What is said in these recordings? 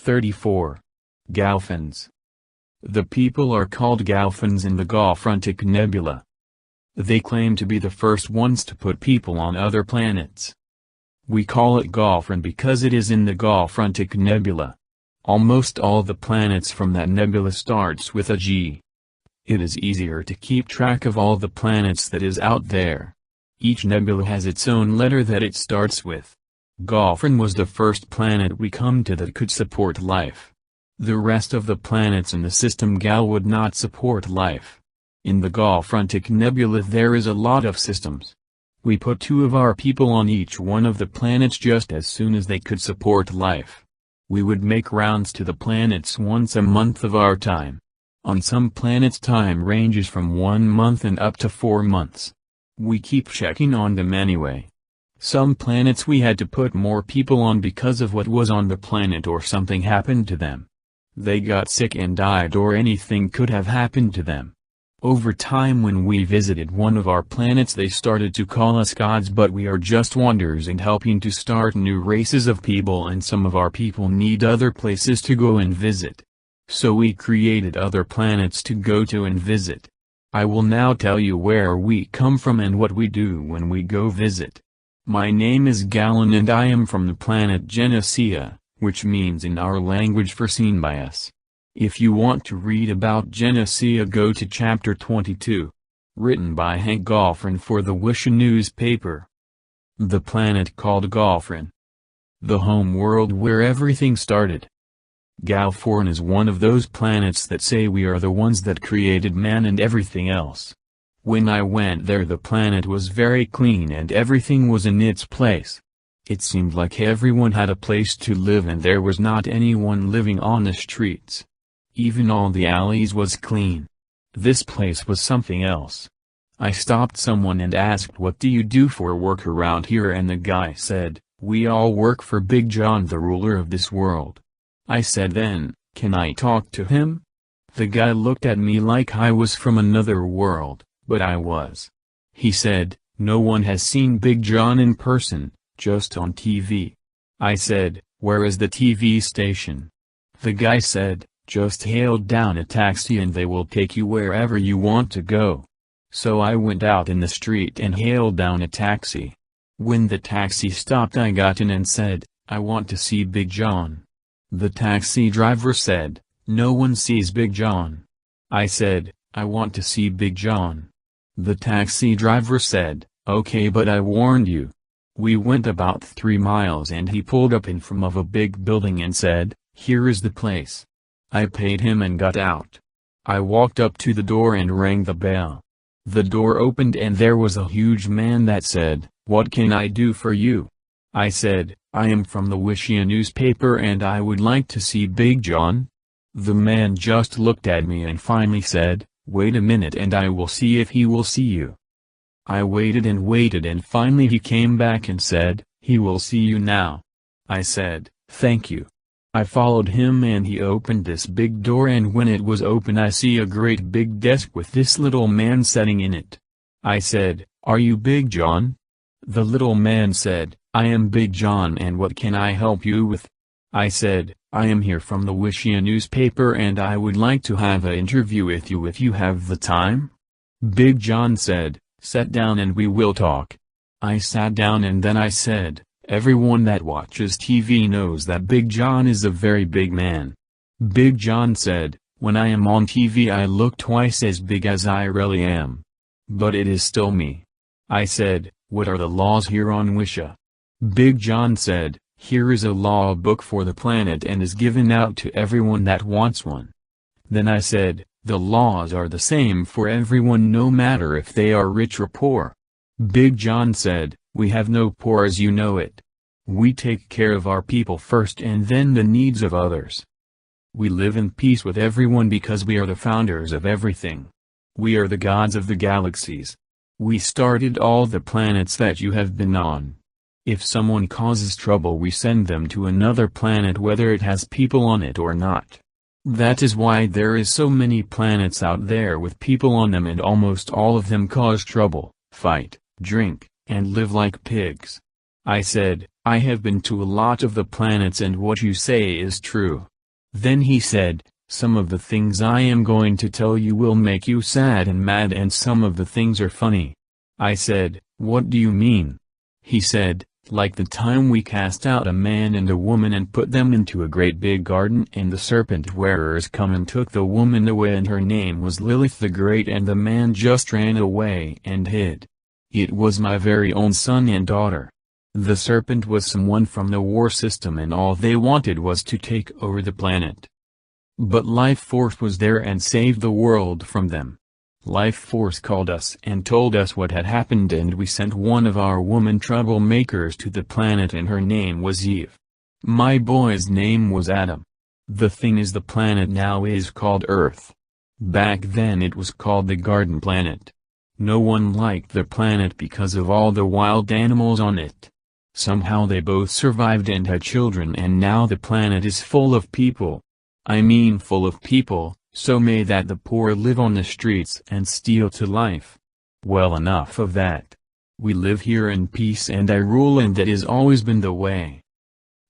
34. Galfons. The people are called Galfons in the Galfrontic nebula. They claim to be the first ones to put people on other planets. We call it Galfron because it is in the Galfrontic nebula. Almost all the planets from that nebula starts with a G. It is easier to keep track of all the planets that is out there. Each nebula has its own letter that it starts with. Galfron was the first planet we come to that could support life. The rest of the planets in the system Gal would not support life. In the Galfrontic nebula there is a lot of systems. We put 2 of our people on each one of the planets just as soon as they could support life. We would make rounds to the planets once a month of our time. On some planets time ranges from 1 month and up to 4 months. We keep checking on them anyway. Some planets we had to put more people on because of what was on the planet or something happened to them. They got sick and died or anything could have happened to them. Over time when we visited one of our planets they started to call us gods, but we are just wanderers and helping to start new races of people, and some of our people need other places to go and visit. So we created other planets to go to and visit. I will now tell you where we come from and what we do when we go visit. My name is Galon and I am from the planet Genesia, which means in our language foreseen by us. If you want to read about Genesia go to chapter 22. Written by Hank Galfron for the Wisha newspaper. The planet called Galfron. The home world where everything started. Galfron is one of those planets that say we are the ones that created man and everything else. When I went there the planet was very clean and everything was in its place. It seemed like everyone had a place to live and there was not anyone living on the streets. Even all the alleys was clean. This place was something else. I stopped someone and asked, "What do you do for work around here?" And the guy said, "We all work for Big John, the ruler of this world." I said, "Then, can I talk to him?" The guy looked at me like I was from another world, but I was. He said, "No one has seen Big John in person, just on TV." I said, "Where is the TV station?" The guy said, "Just hail down a taxi and they will take you wherever you want to go." So I went out in the street and hailed down a taxi. When the taxi stopped I got in and said, "I want to see Big John." The taxi driver said, "No one sees Big John." I said, "I want to see Big John." The taxi driver said, "Okay, but I warned you." We went about 3 miles and he pulled up in front of a big building and said, "Here is the place." I paid him and got out. I walked up to the door and rang the bell. The door opened and there was a huge man that said, "What can I do for you?" I said, "I am from the Wishia newspaper and I would like to see Big John." The man just looked at me and finally said, "Wait a minute and I will see if he will see you." I waited and finally he came back and said, "He will see you now." I said, "Thank you." I followed him and he opened this big door, and when it was open I see a great big desk with this little man sitting in it. I said, "Are you Big John?" The little man said, "I am Big John and what can I help you with?" I said, "I am here from the Wishia newspaper and I would like to have an interview with you if you have the time." Big John said, "Sit down and we will talk." I sat down and then I said, "Everyone that watches TV knows that Big John is a very big man." Big John said, "When I am on TV I look twice as big as I really am. But it is still me." I said, "What are the laws here on Wisha?" Big John said, "Here is a law book for the planet and is given out to everyone that wants one." Then I said, "The laws are the same for everyone no matter if they are rich or poor." Big John said, "We have no poor as you know it. We take care of our people first and then the needs of others. We live in peace with everyone because we are the founders of everything. We are the gods of the galaxies. We started all the planets that you have been on. If someone causes trouble we send them to another planet whether it has people on it or not. That is why there is so many planets out there with people on them and almost all of them cause trouble, fight, drink, and live like pigs." I said, "I have been to a lot of the planets and what you say is true. Then he said, "Some of the things I am going to tell you will make you sad and mad, and some of the things are funny." I said, "What do you mean?" He said, "Like the time we cast out a man and a woman and put them into a great big garden, and the serpent wearers come and took the woman away, and her name was Lilith the Great, and the man just ran away and hid. It was my very own son and daughter. The serpent was someone from the war system, and all they wanted was to take over the planet. But Life Force was there and saved the world from them. Life Force called us and told us what had happened, and we sent one of our woman troublemakers to the planet, and her name was Eve. My boy's name was Adam. The thing is, the planet now is called Earth. Back then it was called the Garden Planet. No one liked the planet because of all the wild animals on it. Somehow they both survived and had children, and now the planet is full of people. I mean full of people, so may that the poor live on the streets and steal to life. Well, enough of that. We live here in peace and I rule, and that has always been the way."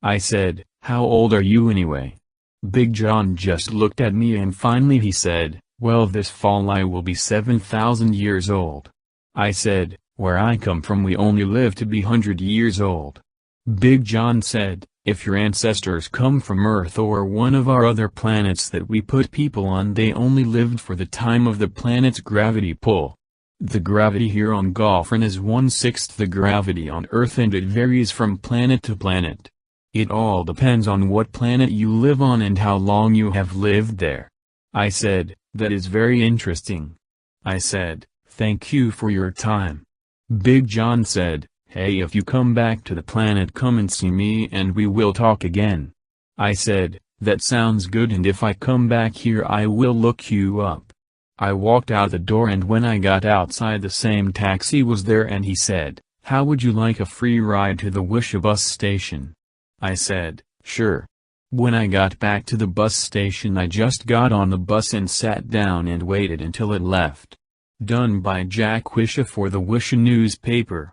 I said, "How old are you anyway?" Big John just looked at me and finally he said, "Well, this fall I will be 7,000 years old." I said, "Where I come from we only live to be 100 years old." Big John said, "If your ancestors come from Earth or one of our other planets that we put people on, they only lived for the time of the planet's gravity pull. The gravity here on Galfron is 1/6 the gravity on Earth, and it varies from planet to planet. It all depends on what planet you live on and how long you have lived there." I said, "That is very interesting." I said, "Thank you for your time." Big John said, "Hey, if you come back to the planet, come and see me and we will talk again." I said, "That sounds good, and if I come back here I will look you up." I walked out the door, and when I got outside the same taxi was there, and he said, "How would you like a free ride to the Wisha bus station?" I said, "Sure." When I got back to the bus station I just got on the bus and sat down and waited until it left. Done by Jack Wisha for the Wisha newspaper.